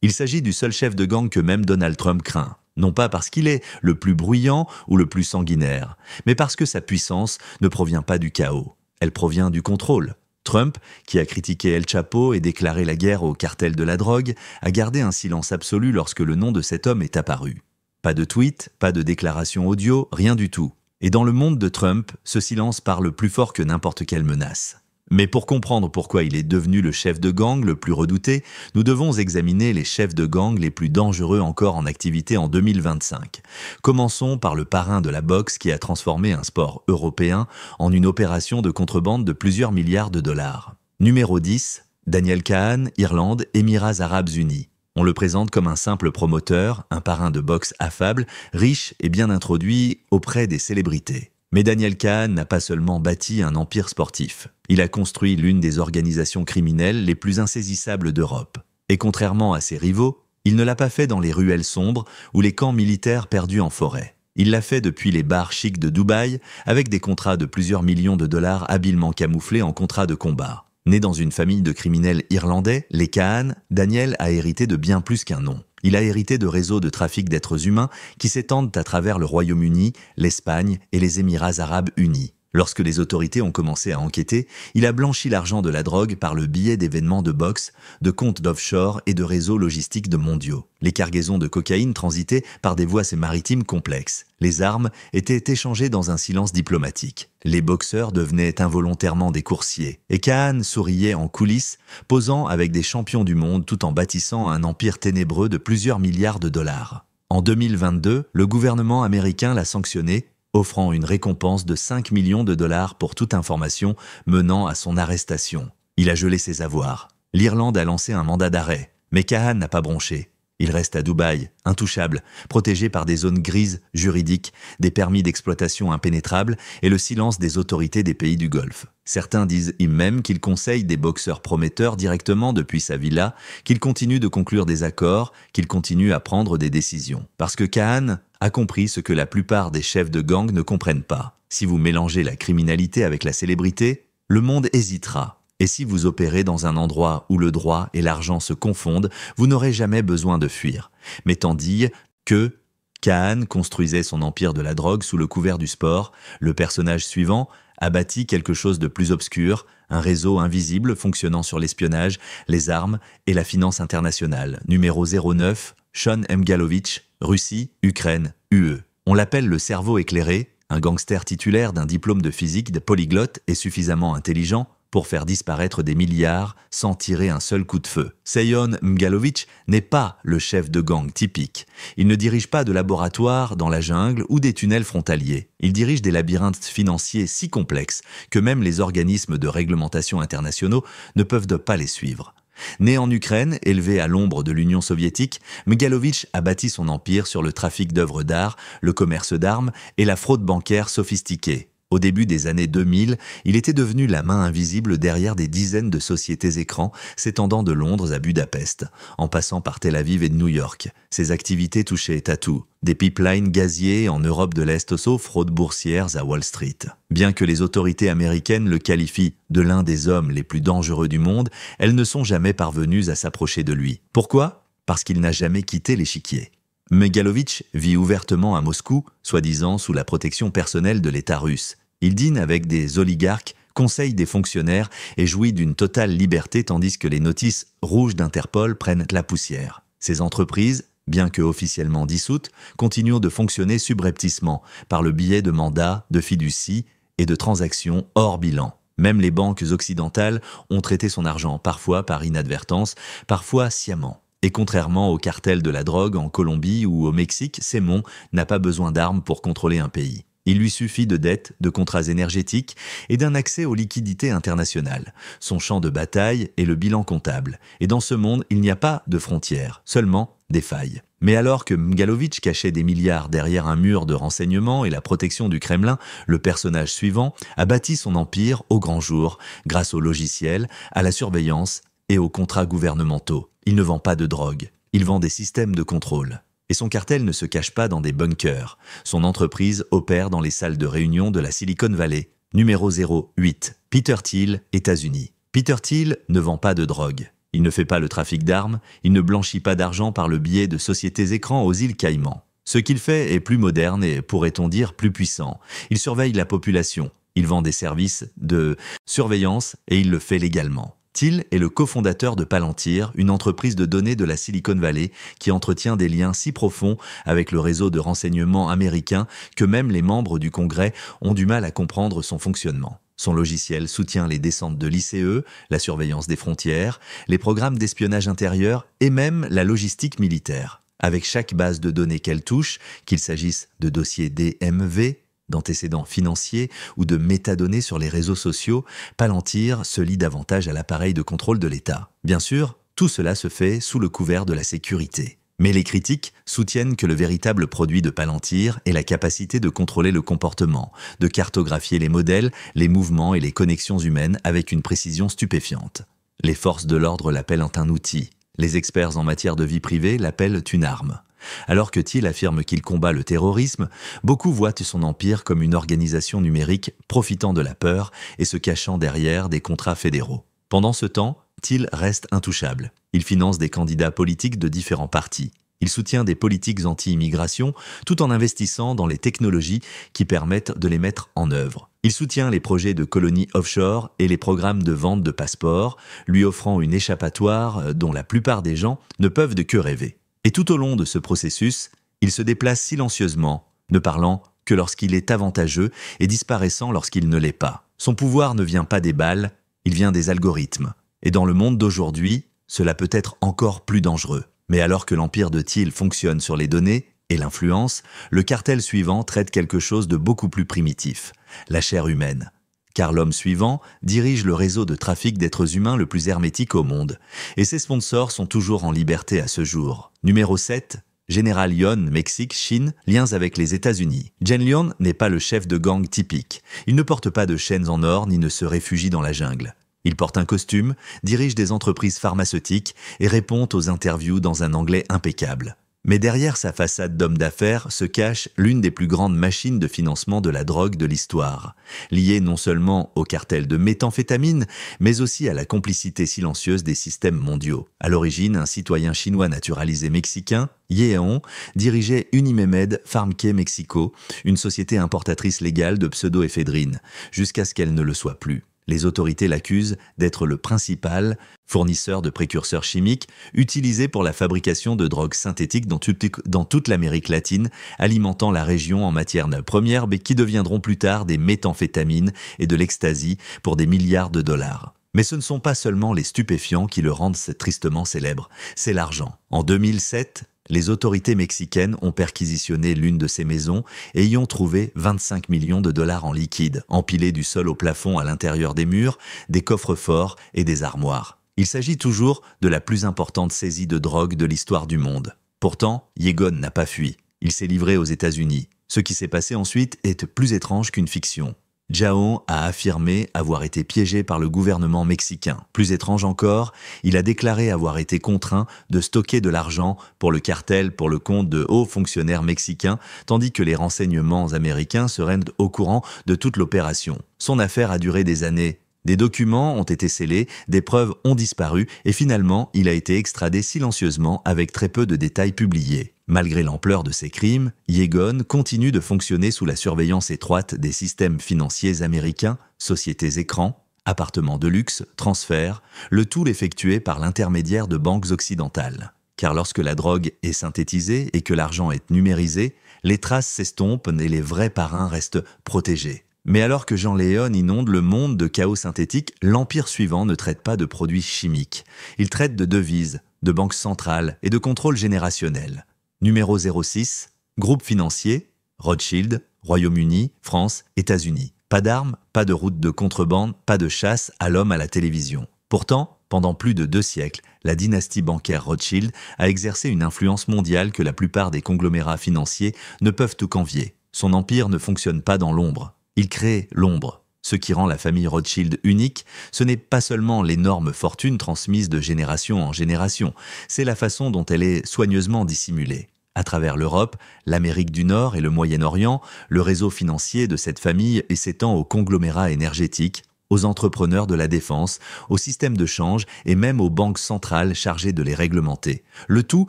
Il s'agit du seul chef de gang que même Donald Trump craint. Non pas parce qu'il est le plus bruyant ou le plus sanguinaire, mais parce que sa puissance ne provient pas du chaos. Elle provient du contrôle. Trump, qui a critiqué El Chapo et déclaré la guerre au cartel de la drogue, a gardé un silence absolu lorsque le nom de cet homme est apparu. Pas de tweet, pas de déclaration audio, rien du tout. Et dans le monde de Trump, ce silence parle plus fort que n'importe quelle menace. Mais pour comprendre pourquoi il est devenu le chef de gang le plus redouté, nous devons examiner les chefs de gang les plus dangereux encore en activité en 2025. Commençons par le parrain de la boxe qui a transformé un sport européen en une opération de contrebande de plusieurs milliards de dollars. Numéro 10, Daniel Kahane, Irlande, Émirats Arabes Unis. On le présente comme un simple promoteur, un parrain de boxe affable, riche et bien introduit auprès des célébrités. Mais Daniel Kahane n'a pas seulement bâti un empire sportif. Il a construit l'une des organisations criminelles les plus insaisissables d'Europe. Et contrairement à ses rivaux, il ne l'a pas fait dans les ruelles sombres ou les camps militaires perdus en forêt. Il l'a fait depuis les bars chics de Dubaï, avec des contrats de plusieurs millions de dollars habilement camouflés en contrats de combat. Né dans une famille de criminels irlandais, les Kahane, Daniel a hérité de bien plus qu'un nom. Il a hérité de réseaux de trafic d'êtres humains qui s'étendent à travers le Royaume-Uni, l'Espagne et les Émirats Arabes Unis. Lorsque les autorités ont commencé à enquêter, il a blanchi l'argent de la drogue par le biais d'événements de boxe, de comptes d'offshore et de réseaux logistiques de mondiaux. Les cargaisons de cocaïne transitaient par des voies maritimes complexes. Les armes étaient échangées dans un silence diplomatique. Les boxeurs devenaient involontairement des coursiers. Et Kahane souriait en coulisses, posant avec des champions du monde tout en bâtissant un empire ténébreux de plusieurs milliards de dollars. En 2022, le gouvernement américain l'a sanctionné, offrant une récompense de 5 millions de dollars pour toute information menant à son arrestation. Il a gelé ses avoirs. L'Irlande a lancé un mandat d'arrêt, mais Kahane n'a pas bronché. Il reste à Dubaï, intouchable, protégé par des zones grises juridiques, des permis d'exploitation impénétrables et le silence des autorités des pays du Golfe. Certains disent même qu'il conseille des boxeurs prometteurs directement depuis sa villa, qu'il continue de conclure des accords, qu'il continue à prendre des décisions. Parce que Kahane a compris ce que la plupart des chefs de gang ne comprennent pas. Si vous mélangez la criminalité avec la célébrité, le monde hésitera. Et si vous opérez dans un endroit où le droit et l'argent se confondent, vous n'aurez jamais besoin de fuir. Mais tandis que Kahane construisait son empire de la drogue sous le couvert du sport, le personnage suivant a bâti quelque chose de plus obscur, un réseau invisible fonctionnant sur l'espionnage, les armes et la finance internationale. Numéro 09, Sean Mgalovich, Russie, Ukraine, UE. On l'appelle le cerveau éclairé, un gangster titulaire d'un diplôme de physique, de polyglotte et suffisamment intelligent pour faire disparaître des milliards sans tirer un seul coup de feu. Sean Mgalovich n'est pas le chef de gang typique. Il ne dirige pas de laboratoire dans la jungle ou des tunnels frontaliers. Il dirige des labyrinthes financiers si complexes que même les organismes de réglementation internationaux ne peuvent pas les suivre. Né en Ukraine, élevé à l'ombre de l'Union soviétique, Mgalovich a bâti son empire sur le trafic d'œuvres d'art, le commerce d'armes et la fraude bancaire sophistiquée. Au début des années 2000, il était devenu la main invisible derrière des dizaines de sociétés écrans s'étendant de Londres à Budapest, en passant par Tel Aviv et New York. Ses activités touchaient à tout, des pipelines gaziers en Europe de l'Est aux fraudes boursières à Wall Street. Bien que les autorités américaines le qualifient de l'un des hommes les plus dangereux du monde, elles ne sont jamais parvenues à s'approcher de lui. Pourquoi ? Parce qu'il n'a jamais quitté l'échiquier. Mgalovich vit ouvertement à Moscou, soi-disant sous la protection personnelle de l'État russe. Il dîne avec des oligarques, conseille des fonctionnaires et jouit d'une totale liberté tandis que les notices rouges d'Interpol prennent la poussière. Ces entreprises, bien que officiellement dissoutes, continuent de fonctionner subrepticement par le biais de mandats, de fiducies et de transactions hors bilan. Même les banques occidentales ont traité son argent, parfois par inadvertance, parfois sciemment. Et contrairement au cartel de la drogue en Colombie ou au Mexique, Simon n'a pas besoin d'armes pour contrôler un pays. Il lui suffit de dettes, de contrats énergétiques et d'un accès aux liquidités internationales. Son champ de bataille est le bilan comptable. Et dans ce monde, il n'y a pas de frontières, seulement des failles. Mais alors que Mgalovich cachait des milliards derrière un mur de renseignement et la protection du Kremlin, le personnage suivant a bâti son empire au grand jour, grâce aux logiciels, à la surveillance et aux contrats gouvernementaux. Il ne vend pas de drogue, il vend des systèmes de contrôle. Et son cartel ne se cache pas dans des bunkers. Son entreprise opère dans les salles de réunion de la Silicon Valley. Numéro 08, Peter Thiel, États-Unis. Peter Thiel ne vend pas de drogue. Il ne fait pas le trafic d'armes, il ne blanchit pas d'argent par le biais de sociétés écrans aux îles Caïmans. Ce qu'il fait est plus moderne et, pourrait-on dire, plus puissant. Il surveille la population, il vend des services de surveillance et il le fait légalement. Thiel est le cofondateur de Palantir, une entreprise de données de la Silicon Valley qui entretient des liens si profonds avec le réseau de renseignement américain que même les membres du Congrès ont du mal à comprendre son fonctionnement. Son logiciel soutient les descentes de l'ICE, la surveillance des frontières, les programmes d'espionnage intérieur et même la logistique militaire. Avec chaque base de données qu'elle touche, qu'il s'agisse de dossiers DMV, d'antécédents financiers ou de métadonnées sur les réseaux sociaux, Palantir se lie davantage à l'appareil de contrôle de l'État. Bien sûr, tout cela se fait sous le couvert de la sécurité. Mais les critiques soutiennent que le véritable produit de Palantir est la capacité de contrôler le comportement, de cartographier les modèles, les mouvements et les connexions humaines avec une précision stupéfiante. Les forces de l'ordre l'appellent un outil. Les experts en matière de vie privée l'appellent une arme. Alors que Thiel affirme qu'il combat le terrorisme, beaucoup voient son empire comme une organisation numérique profitant de la peur et se cachant derrière des contrats fédéraux. Pendant ce temps, Thiel reste intouchable. Il finance des candidats politiques de différents partis. Il soutient des politiques anti-immigration tout en investissant dans les technologies qui permettent de les mettre en œuvre. Il soutient les projets de colonies offshore et les programmes de vente de passeports, lui offrant une échappatoire dont la plupart des gens ne peuvent que rêver. Et tout au long de ce processus, il se déplace silencieusement, ne parlant que lorsqu'il est avantageux et disparaissant lorsqu'il ne l'est pas. Son pouvoir ne vient pas des balles, il vient des algorithmes. Et dans le monde d'aujourd'hui, cela peut être encore plus dangereux. Mais alors que l'empire de Thiel fonctionne sur les données et l'influence, le cartel suivant traite quelque chose de beaucoup plus primitif, la chair humaine. Car l'homme suivant dirige le réseau de trafic d'êtres humains le plus hermétique au monde. Et ses sponsors sont toujours en liberté à ce jour. Numéro 7, General Yon, Mexique, Chine, liens avec les États-Unis. Jen Lion n'est pas le chef de gang typique. Il ne porte pas de chaînes en or ni ne se réfugie dans la jungle. Il porte un costume, dirige des entreprises pharmaceutiques et répond aux interviews dans un anglais impeccable. Mais derrière sa façade d'homme d'affaires se cache l'une des plus grandes machines de financement de la drogue de l'histoire, liée non seulement au cartel de méthamphétamine, mais aussi à la complicité silencieuse des systèmes mondiaux. À l'origine, un citoyen chinois naturalisé mexicain, Yeon, dirigeait Unimed Pharmke Mexico, une société importatrice légale de pseudoéphédrine, jusqu'à ce qu'elle ne le soit plus. Les autorités l'accusent d'être le principal fournisseur de précurseurs chimiques utilisés pour la fabrication de drogues synthétiques dans toute l'Amérique latine, alimentant la région en matières premières, mais qui deviendront plus tard des méthamphétamines et de l'ecstasy pour des milliards de dollars. Mais ce ne sont pas seulement les stupéfiants qui le rendent tristement célèbre, c'est l'argent. En 2007, les autorités mexicaines ont perquisitionné l'une de ces maisons et y ont trouvé 25 millions de dollars en liquide, empilés du sol au plafond à l'intérieur des murs, des coffres-forts et des armoires. Il s'agit toujours de la plus importante saisie de drogue de l'histoire du monde. Pourtant, Yegon n'a pas fui. Il s'est livré aux États-Unis. Ce qui s'est passé ensuite est plus étrange qu'une fiction. Jaon a affirmé avoir été piégé par le gouvernement mexicain. Plus étrange encore, il a déclaré avoir été contraint de stocker de l'argent pour le cartel pour le compte de hauts fonctionnaires mexicains, tandis que les renseignements américains seraient au courant de toute l'opération. Son affaire a duré des années. Des documents ont été scellés, des preuves ont disparu et finalement, il a été extradé silencieusement avec très peu de détails publiés. Malgré l'ampleur de ses crimes, Yegon continue de fonctionner sous la surveillance étroite des systèmes financiers américains, sociétés écrans, appartements de luxe, transferts, le tout effectué par l'intermédiaire de banques occidentales. Car lorsque la drogue est synthétisée et que l'argent est numérisé, les traces s'estompent et les vrais parrains restent protégés. Mais alors que Jean Léon inonde le monde de chaos synthétique, l'empire suivant ne traite pas de produits chimiques. Il traite de devises, de banques centrales et de contrôle générationnel. Numéro 06, groupe financier, Rothschild, Royaume-Uni, France, États-Unis. Pas d'armes, pas de routes de contrebande, pas de chasse à l'homme à la télévision. Pourtant, pendant plus de 2 siècles, la dynastie bancaire Rothschild a exercé une influence mondiale que la plupart des conglomérats financiers ne peuvent tout qu'envier. Son empire ne fonctionne pas dans l'ombre. Il crée l'ombre. Ce qui rend la famille Rothschild unique, ce n'est pas seulement l'énorme fortune transmise de génération en génération, c'est la façon dont elle est soigneusement dissimulée. À travers l'Europe, l'Amérique du Nord et le Moyen-Orient, le réseau financier de cette famille s'étend aux conglomérats énergétiques, aux entrepreneurs de la défense, aux systèmes de change et même aux banques centrales chargées de les réglementer. Le tout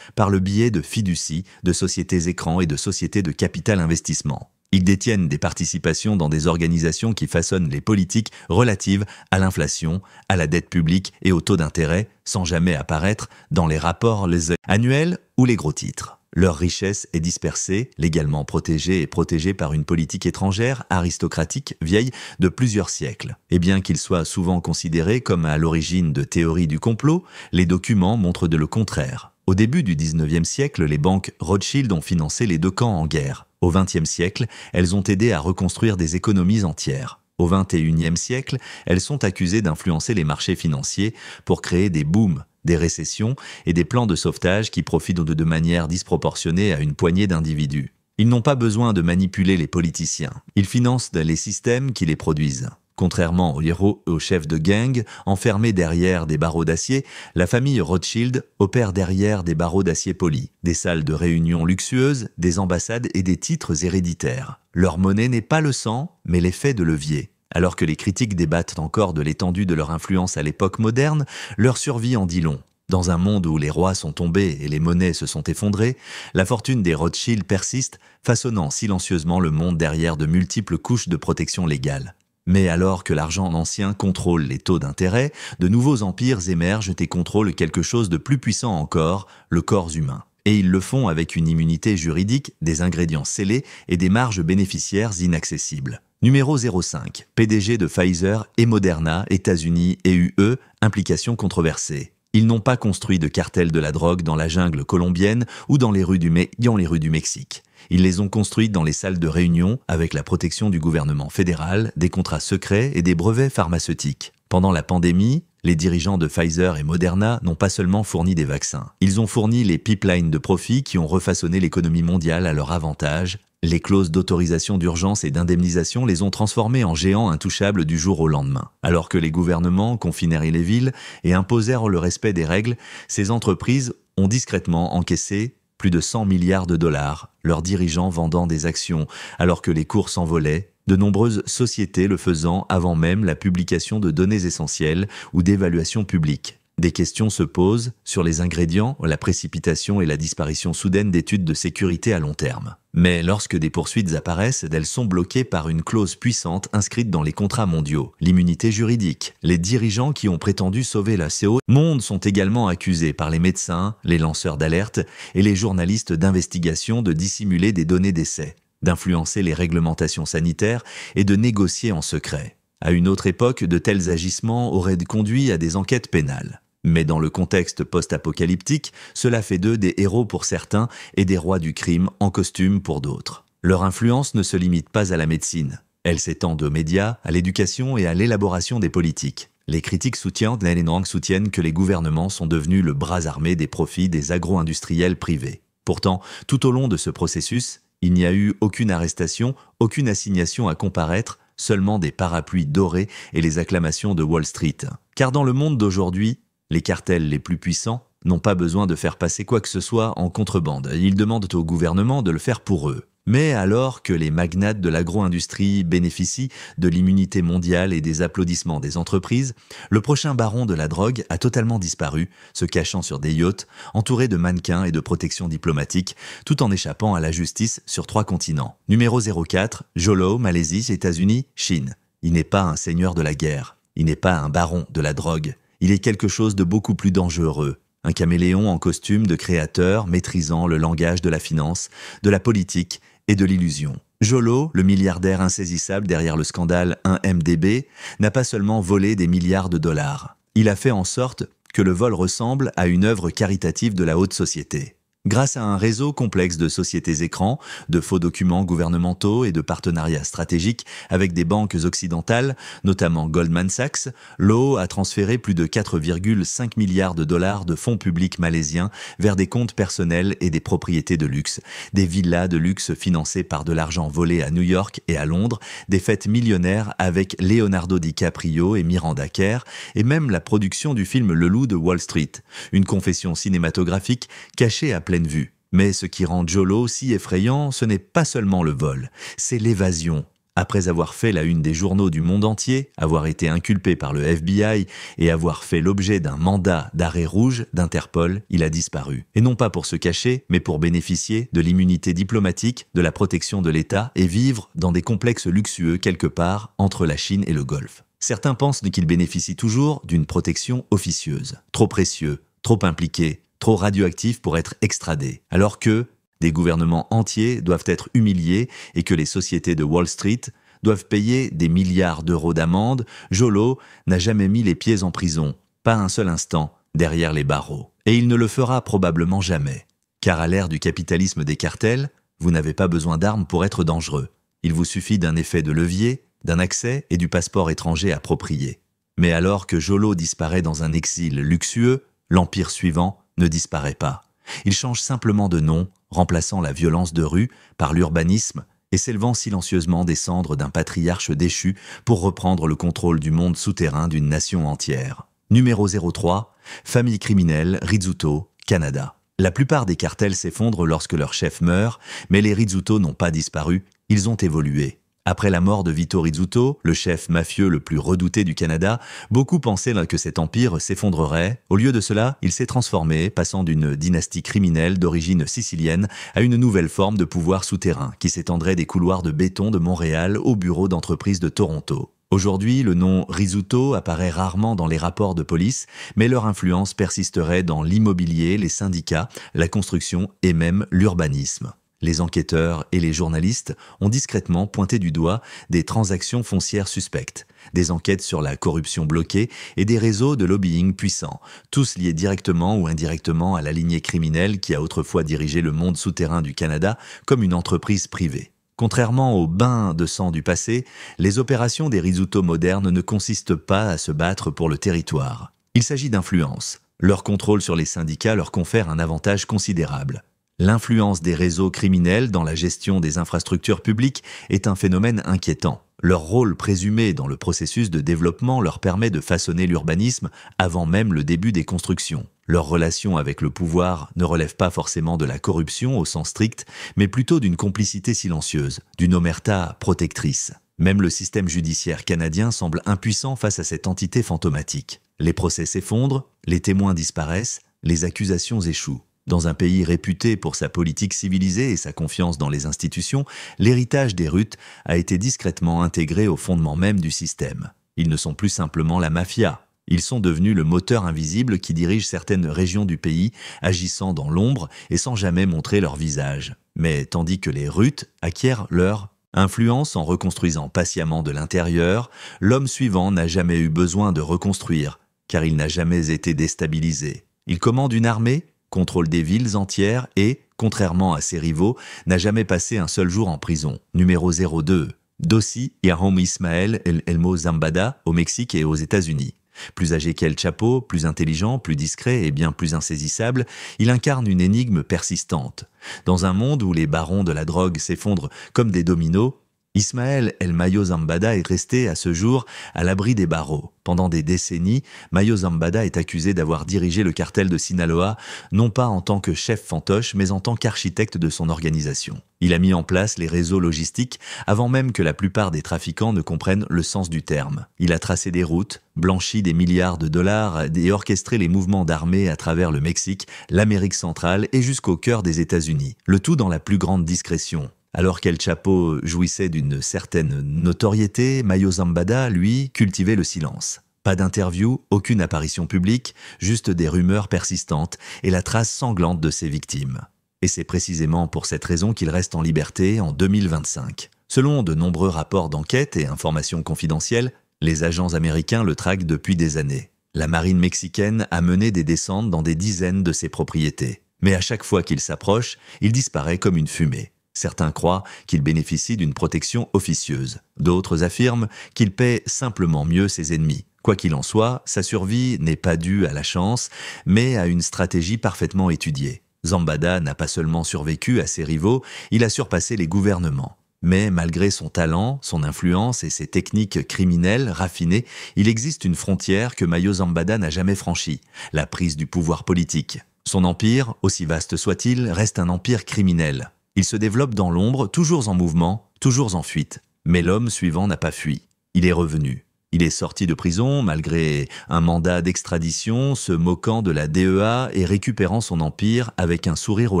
par le biais de fiducies, de sociétés écrans et de sociétés de capital investissement. Ils détiennent des participations dans des organisations qui façonnent les politiques relatives à l'inflation, à la dette publique et au taux d'intérêt, sans jamais apparaître dans les rapports annuels ou les gros titres. Leur richesse est dispersée, légalement protégée et protégée par une politique étrangère aristocratique vieille de plusieurs siècles. Et bien qu'ils soient souvent considérés comme à l'origine de théories du complot, les documents montrent de le contraire. Au début du XIXe siècle, les banques Rothschild ont financé les deux camps en guerre. Au XXe siècle, elles ont aidé à reconstruire des économies entières. Au XXIe siècle, elles sont accusées d'influencer les marchés financiers pour créer des booms, des récessions et des plans de sauvetage qui profitent de manière disproportionnée à une poignée d'individus. Ils n'ont pas besoin de manipuler les politiciens. Ils financent les systèmes qui les produisent. Contrairement aux héros et aux chefs de gang, enfermés derrière des barreaux d'acier, la famille Rothschild opère derrière des barreaux d'acier polis, des salles de réunion luxueuses, des ambassades et des titres héréditaires. Leur monnaie n'est pas le sang, mais l'effet de levier. Alors que les critiques débattent encore de l'étendue de leur influence à l'époque moderne, leur survie en dit long. Dans un monde où les rois sont tombés et les monnaies se sont effondrées, la fortune des Rothschild persiste, façonnant silencieusement le monde derrière de multiples couches de protection légale. Mais alors que l'argent ancien contrôle les taux d'intérêt, de nouveaux empires émergent et contrôlent quelque chose de plus puissant encore, le corps humain. Et ils le font avec une immunité juridique, des ingrédients scellés et des marges bénéficiaires inaccessibles. Numéro 05, PDG de Pfizer et Moderna, États-Unis et UE, implication controversée. Ils n'ont pas construit de cartel de la drogue dans la jungle colombienne ou dans les rues du Mexique. Ils les ont construites dans les salles de réunion avec la protection du gouvernement fédéral, des contrats secrets et des brevets pharmaceutiques. Pendant la pandémie, les dirigeants de Pfizer et Moderna n'ont pas seulement fourni des vaccins. Ils ont fourni les pipelines de profit qui ont refaçonné l'économie mondiale à leur avantage. Les clauses d'autorisation d'urgence et d'indemnisation les ont transformés en géants intouchables du jour au lendemain. Alors que les gouvernements confinèrent les villes et imposèrent le respect des règles, ces entreprises ont discrètement encaissé plus de 100 milliards de dollars, leurs dirigeants vendant des actions alors que les cours s'envolaient, de nombreuses sociétés le faisant avant même la publication de données essentielles ou d'évaluations publiques. Des questions se posent sur les ingrédients, la précipitation et la disparition soudaine d'études de sécurité à long terme. Mais lorsque des poursuites apparaissent, elles sont bloquées par une clause puissante inscrite dans les contrats mondiaux, l'immunité juridique. Les dirigeants qui ont prétendu sauver la CO monde sont également accusés par les médecins, les lanceurs d'alerte et les journalistes d'investigation de dissimuler des données d'essai, d'influencer les réglementations sanitaires et de négocier en secret. À une autre époque, de tels agissements auraient conduit à des enquêtes pénales. Mais dans le contexte post-apocalyptique, cela fait d'eux des héros pour certains et des rois du crime en costume pour d'autres. Leur influence ne se limite pas à la médecine. Elle s'étend aux médias, à l'éducation et à l'élaboration des politiques. Les critiques soutiennent que les gouvernements sont devenus le bras armé des profits des agro-industriels privés. Pourtant, tout au long de ce processus, il n'y a eu aucune arrestation, aucune assignation à comparaître, seulement des parapluies dorés et les acclamations de Wall Street. Car dans le monde d'aujourd'hui, les cartels les plus puissants n'ont pas besoin de faire passer quoi que ce soit en contrebande. Ils demandent au gouvernement de le faire pour eux. Mais alors que les magnates de l'agro-industrie bénéficient de l'immunité mondiale et des applaudissements des entreprises, le prochain baron de la drogue a totalement disparu, se cachant sur des yachts, entouré de mannequins et de protections diplomatiques, tout en échappant à la justice sur 3 continents. Numéro 04, Jolo, Malaisie, États-Unis, Chine. Il n'est pas un seigneur de la guerre. Il n'est pas un baron de la drogue. Il est quelque chose de beaucoup plus dangereux. Un caméléon en costume de créateur maîtrisant le langage de la finance, de la politique et de l'illusion. Jolo, le milliardaire insaisissable derrière le scandale 1MDB, n'a pas seulement volé des milliards de dollars. Il a fait en sorte que le vol ressemble à une œuvre caritative de la haute société. Grâce à un réseau complexe de sociétés écrans, de faux documents gouvernementaux et de partenariats stratégiques avec des banques occidentales, notamment Goldman Sachs, Lo a transféré plus de 4,5 milliards de dollars de fonds publics malaisiens vers des comptes personnels et des propriétés de luxe, des villas de luxe financées par de l'argent volé à New York et à Londres, des fêtes millionnaires avec Leonardo DiCaprio et Miranda Kerr, et même la production du film Le Loup de Wall Street, une confession cinématographique cachée à pleine vue. Mais ce qui rend Jolo si effrayant, ce n'est pas seulement le vol, c'est l'évasion. Après avoir fait la une des journaux du monde entier, avoir été inculpé par le FBI et avoir fait l'objet d'un mandat d'arrêt rouge d'Interpol, il a disparu. Et non pas pour se cacher, mais pour bénéficier de l'immunité diplomatique, de la protection de l'État et vivre dans des complexes luxueux quelque part entre la Chine et le Golfe. Certains pensent qu'il bénéficie toujours d'une protection officieuse. Trop précieux, trop impliqué, trop radioactif pour être extradé. Alors que des gouvernements entiers doivent être humiliés et que les sociétés de Wall Street doivent payer des milliards d'euros d'amende, Jolo n'a jamais mis les pieds en prison, pas un seul instant, derrière les barreaux. Et il ne le fera probablement jamais. Car à l'ère du capitalisme des cartels, vous n'avez pas besoin d'armes pour être dangereux. Il vous suffit d'un effet de levier, d'un accès et du passeport étranger approprié. Mais alors que Jolo disparaît dans un exil luxueux, l'empire suivant ne disparaît pas. Il change simplement de nom, remplaçant la violence de rue par l'urbanisme et s'élevant silencieusement des cendres d'un patriarche déchu pour reprendre le contrôle du monde souterrain d'une nation entière. Numéro 03, famille criminelle, Rizzuto, Canada. La plupart des cartels s'effondrent lorsque leur chef meurt, mais les Rizzuto n'ont pas disparu, ils ont évolué. Après la mort de Vito Rizzuto, le chef mafieux le plus redouté du Canada, beaucoup pensaient que cet empire s'effondrerait. Au lieu de cela, il s'est transformé, passant d'une dynastie criminelle d'origine sicilienne à une nouvelle forme de pouvoir souterrain qui s'étendrait des couloirs de béton de Montréal aux bureaux d'entreprise de Toronto. Aujourd'hui, le nom Rizzuto apparaît rarement dans les rapports de police, mais leur influence persisterait dans l'immobilier, les syndicats, la construction et même l'urbanisme. Les enquêteurs et les journalistes ont discrètement pointé du doigt des transactions foncières suspectes, des enquêtes sur la corruption bloquée et des réseaux de lobbying puissants, tous liés directement ou indirectement à la lignée criminelle qui a autrefois dirigé le monde souterrain du Canada comme une entreprise privée. Contrairement aux bains de sang du passé, les opérations des Rizzuto modernes ne consistent pas à se battre pour le territoire. Il s'agit d'influence. Leur contrôle sur les syndicats leur confère un avantage considérable. L'influence des réseaux criminels dans la gestion des infrastructures publiques est un phénomène inquiétant. Leur rôle présumé dans le processus de développement leur permet de façonner l'urbanisme avant même le début des constructions. Leur relation avec le pouvoir ne relève pas forcément de la corruption au sens strict, mais plutôt d'une complicité silencieuse, d'une omerta protectrice. Même le système judiciaire canadien semble impuissant face à cette entité fantomatique. Les procès s'effondrent, les témoins disparaissent, les accusations échouent. Dans un pays réputé pour sa politique civilisée et sa confiance dans les institutions, l'héritage des Ruth a été discrètement intégré au fondement même du système. Ils ne sont plus simplement la mafia. Ils sont devenus le moteur invisible qui dirige certaines régions du pays, agissant dans l'ombre et sans jamais montrer leur visage. Mais tandis que les Ruth acquièrent leur influence en reconstruisant patiemment de l'intérieur, l'homme suivant n'a jamais eu besoin de reconstruire, car il n'a jamais été déstabilisé. Il commande une armée, contrôle des villes entières et, contrairement à ses rivaux, n'a jamais passé un seul jour en prison. Numéro 02. Dossi Yahom Ismael El Elmo Zambada au Mexique et aux États-Unis. Plus âgé qu'El Chapo, plus intelligent, plus discret et bien plus insaisissable, il incarne une énigme persistante. Dans un monde où les barons de la drogue s'effondrent comme des dominos, Ismael El Mayo Zambada est resté à ce jour à l'abri des barreaux. Pendant des décennies, Mayo Zambada est accusé d'avoir dirigé le cartel de Sinaloa, non pas en tant que chef fantoche, mais en tant qu'architecte de son organisation. Il a mis en place les réseaux logistiques avant même que la plupart des trafiquants ne comprennent le sens du terme. Il a tracé des routes, blanchi des milliards de dollars et orchestré les mouvements d'armée à travers le Mexique, l'Amérique centrale et jusqu'au cœur des États-Unis. Le tout dans la plus grande discrétion. Alors qu'El Chapo jouissait d'une certaine notoriété, Mayo Zambada, lui, cultivait le silence. Pas d'interview, aucune apparition publique, juste des rumeurs persistantes et la trace sanglante de ses victimes. Et c'est précisément pour cette raison qu'il reste en liberté en 2025. Selon de nombreux rapports d'enquête et informations confidentielles, les agents américains le traquent depuis des années. La marine mexicaine a mené des descentes dans des dizaines de ses propriétés. Mais à chaque fois qu'il s'approche, il disparaît comme une fumée. Certains croient qu'il bénéficie d'une protection officieuse. D'autres affirment qu'il paie simplement mieux ses ennemis. Quoi qu'il en soit, sa survie n'est pas due à la chance, mais à une stratégie parfaitement étudiée. Zambada n'a pas seulement survécu à ses rivaux, il a surpassé les gouvernements. Mais malgré son talent, son influence et ses techniques criminelles raffinées, il existe une frontière que Mayo Zambada n'a jamais franchie, la prise du pouvoir politique. Son empire, aussi vaste soit-il, reste un empire criminel. Il se développe dans l'ombre, toujours en mouvement, toujours en fuite. Mais l'homme suivant n'a pas fui. Il est revenu. Il est sorti de prison malgré un mandat d'extradition, se moquant de la DEA et récupérant son empire avec un sourire aux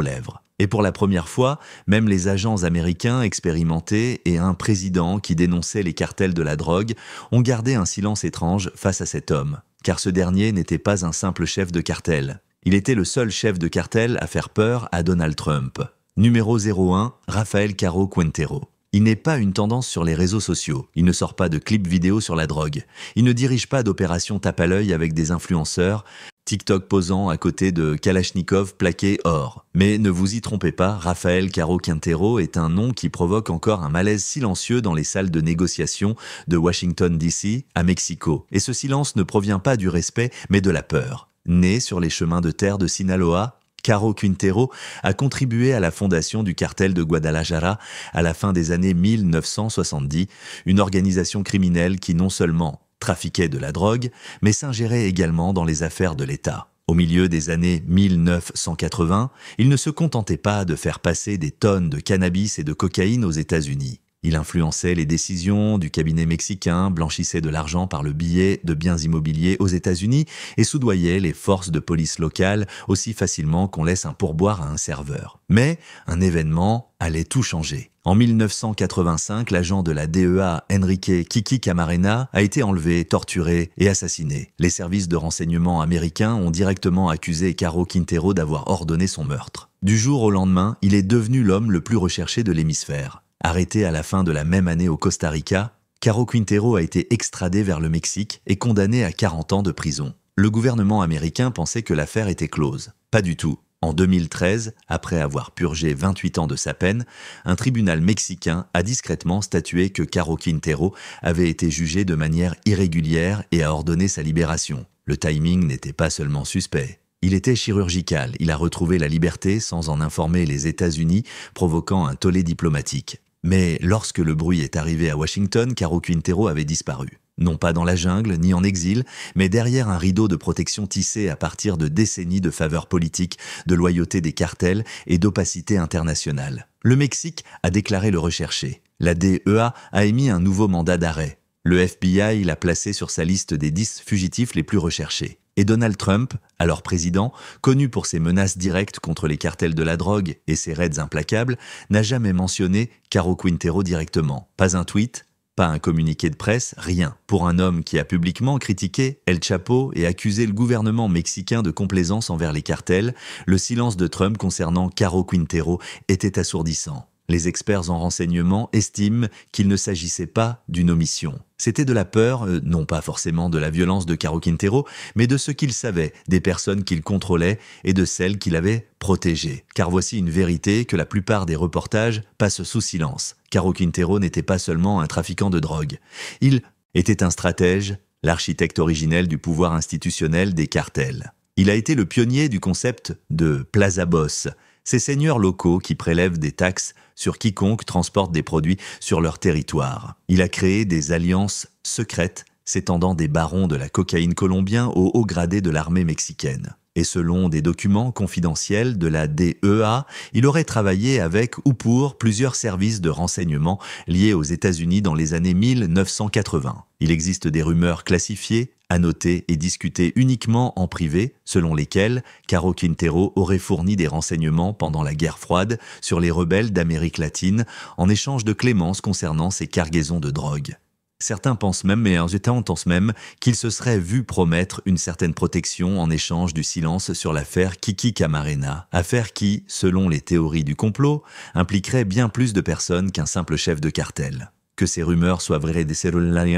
lèvres. Et pour la première fois, même les agents américains expérimentés et un président qui dénonçait les cartels de la drogue ont gardé un silence étrange face à cet homme, car ce dernier n'était pas un simple chef de cartel. Il était le seul chef de cartel à faire peur à Donald Trump. Numéro 01, Rafael Caro Quintero. Il n'est pas une tendance sur les réseaux sociaux. Il ne sort pas de clips vidéo sur la drogue. Il ne dirige pas d'opérations tape à l'œil avec des influenceurs, TikTok posant à côté de Kalachnikov plaqué or. Mais ne vous y trompez pas, Rafael Caro Quintero est un nom qui provoque encore un malaise silencieux dans les salles de négociation de Washington DC à Mexico. Et ce silence ne provient pas du respect, mais de la peur. Né sur les chemins de terre de Sinaloa, Caro Quintero a contribué à la fondation du cartel de Guadalajara à la fin des années 1970, une organisation criminelle qui non seulement trafiquait de la drogue, mais s'ingérait également dans les affaires de l'État. Au milieu des années 1980, il ne se contentait pas de faire passer des tonnes de cannabis et de cocaïne aux États-Unis. Il influençait les décisions du cabinet mexicain, blanchissait de l'argent par le biais de biens immobiliers aux États-Unis et soudoyait les forces de police locales aussi facilement qu'on laisse un pourboire à un serveur. Mais un événement allait tout changer. En 1985, l'agent de la DEA, Enrique Kiki Camarena, a été enlevé, torturé et assassiné. Les services de renseignement américains ont directement accusé Caro Quintero d'avoir ordonné son meurtre. Du jour au lendemain, il est devenu l'homme le plus recherché de l'hémisphère. Arrêté à la fin de la même année au Costa Rica, Caro Quintero a été extradé vers le Mexique et condamné à 40 ans de prison. Le gouvernement américain pensait que l'affaire était close. Pas du tout. En 2013, après avoir purgé 28 ans de sa peine, un tribunal mexicain a discrètement statué que Caro Quintero avait été jugé de manière irrégulière et a ordonné sa libération. Le timing n'était pas seulement suspect. Il était chirurgical, il a retrouvé la liberté sans en informer les États-Unis, provoquant un tollé diplomatique. Mais lorsque le bruit est arrivé à Washington, Caro Quintero avait disparu. Non pas dans la jungle, ni en exil, mais derrière un rideau de protection tissé à partir de décennies de faveurs politiques, de loyauté des cartels et d'opacité internationale. Le Mexique a déclaré le recherché. La DEA a émis un nouveau mandat d'arrêt. Le FBI l'a placé sur sa liste des 10 fugitifs les plus recherchés. Et Donald Trump, alors président, connu pour ses menaces directes contre les cartels de la drogue et ses raids implacables, n'a jamais mentionné Caro Quintero directement. Pas un tweet, pas un communiqué de presse, rien. Pour un homme qui a publiquement critiqué El Chapo et accusé le gouvernement mexicain de complaisance envers les cartels, le silence de Trump concernant Caro Quintero était assourdissant. Les experts en renseignement estiment qu'il ne s'agissait pas d'une omission. C'était de la peur, non pas forcément de la violence de Caro Quintero, mais de ce qu'il savait des personnes qu'il contrôlait et de celles qu'il avait protégées. Car voici une vérité que la plupart des reportages passent sous silence. Caro Quintero n'était pas seulement un trafiquant de drogue. Il était un stratège, l'architecte originel du pouvoir institutionnel des cartels. Il a été le pionnier du concept de Plaza Boss, ces seigneurs locaux qui prélèvent des taxes sur quiconque transporte des produits sur leur territoire. Il a créé des alliances secrètes s'étendant des barons de la cocaïne colombien aux hauts gradés de l'armée mexicaine. Et selon des documents confidentiels de la DEA, il aurait travaillé avec ou pour plusieurs services de renseignement liés aux États-Unis dans les années 1980. Il existe des rumeurs classifiées, annotées et discutées uniquement en privé, selon lesquelles Caro Quintero aurait fourni des renseignements pendant la guerre froide sur les rebelles d'Amérique latine en échange de clémence concernant ses cargaisons de drogue. Certains pensent même, et certains pensent même, qu'il se serait vu promettre une certaine protection en échange du silence sur l'affaire Kiki Camarena, affaire qui, selon les théories du complot, impliquerait bien plus de personnes qu'un simple chef de cartel. Que ces rumeurs soient vraies,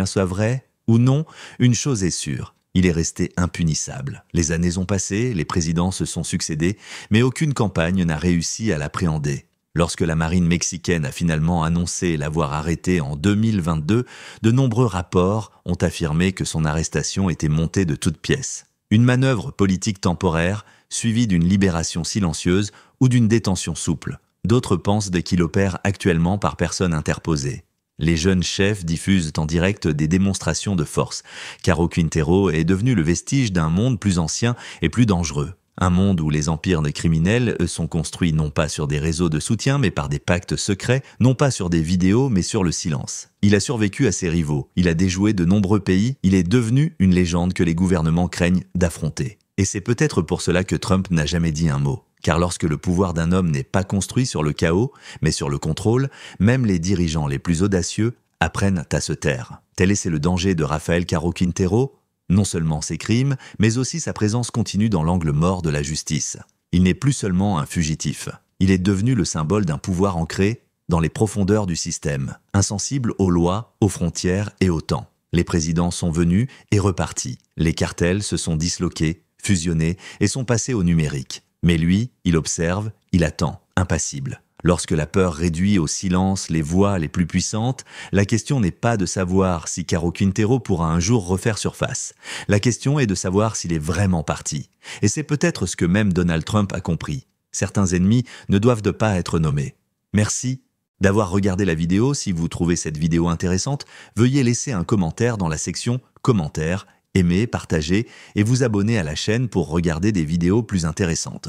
soient vraies ou non, une chose est sûre, il est resté impunissable. Les années ont passé, les présidents se sont succédés, mais aucune campagne n'a réussi à l'appréhender. Lorsque la marine mexicaine a finalement annoncé l'avoir arrêté en 2022, de nombreux rapports ont affirmé que son arrestation était montée de toutes pièces. Une manœuvre politique temporaire, suivie d'une libération silencieuse ou d'une détention souple. D'autres pensent qu'il opère actuellement par personne interposée. Les jeunes chefs diffusent en direct des démonstrations de force. Caro Quintero est devenu le vestige d'un monde plus ancien et plus dangereux. Un monde où les empires des criminels, eux, sont construits non pas sur des réseaux de soutien, mais par des pactes secrets, non pas sur des vidéos, mais sur le silence. Il a survécu à ses rivaux, il a déjoué de nombreux pays, il est devenu une légende que les gouvernements craignent d'affronter. Et c'est peut-être pour cela que Trump n'a jamais dit un mot. Car lorsque le pouvoir d'un homme n'est pas construit sur le chaos, mais sur le contrôle, même les dirigeants les plus audacieux apprennent à se taire. Tel est le danger de Rafael Caro Quintero. Non seulement ses crimes, mais aussi sa présence continue dans l'angle mort de la justice. Il n'est plus seulement un fugitif. Il est devenu le symbole d'un pouvoir ancré dans les profondeurs du système, insensible aux lois, aux frontières et au temps. Les présidents sont venus et repartis. Les cartels se sont disloqués, fusionnés et sont passés au numérique. Mais lui, il observe, il attend, impassible. Lorsque la peur réduit au silence les voix les plus puissantes, la question n'est pas de savoir si Caro Quintero pourra un jour refaire surface. La question est de savoir s'il est vraiment parti. Et c'est peut-être ce que même Donald Trump a compris. Certains ennemis ne doivent pas être nommés. Merci d'avoir regardé la vidéo. Si vous trouvez cette vidéo intéressante, veuillez laisser un commentaire dans la section commentaires, aimer, partager et vous abonner à la chaîne pour regarder des vidéos plus intéressantes.